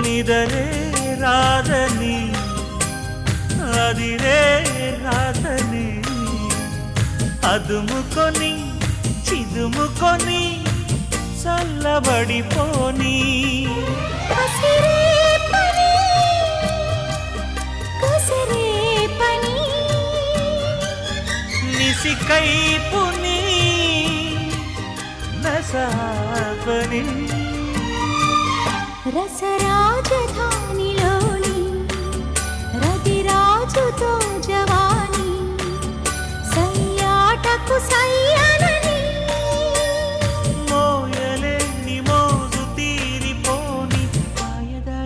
నిదరే రాదని అదిరే రాదని అదుముకొని చిదుముకొని చల్లబడిపోని నిసికైపుని నసాపని రసరాజధాని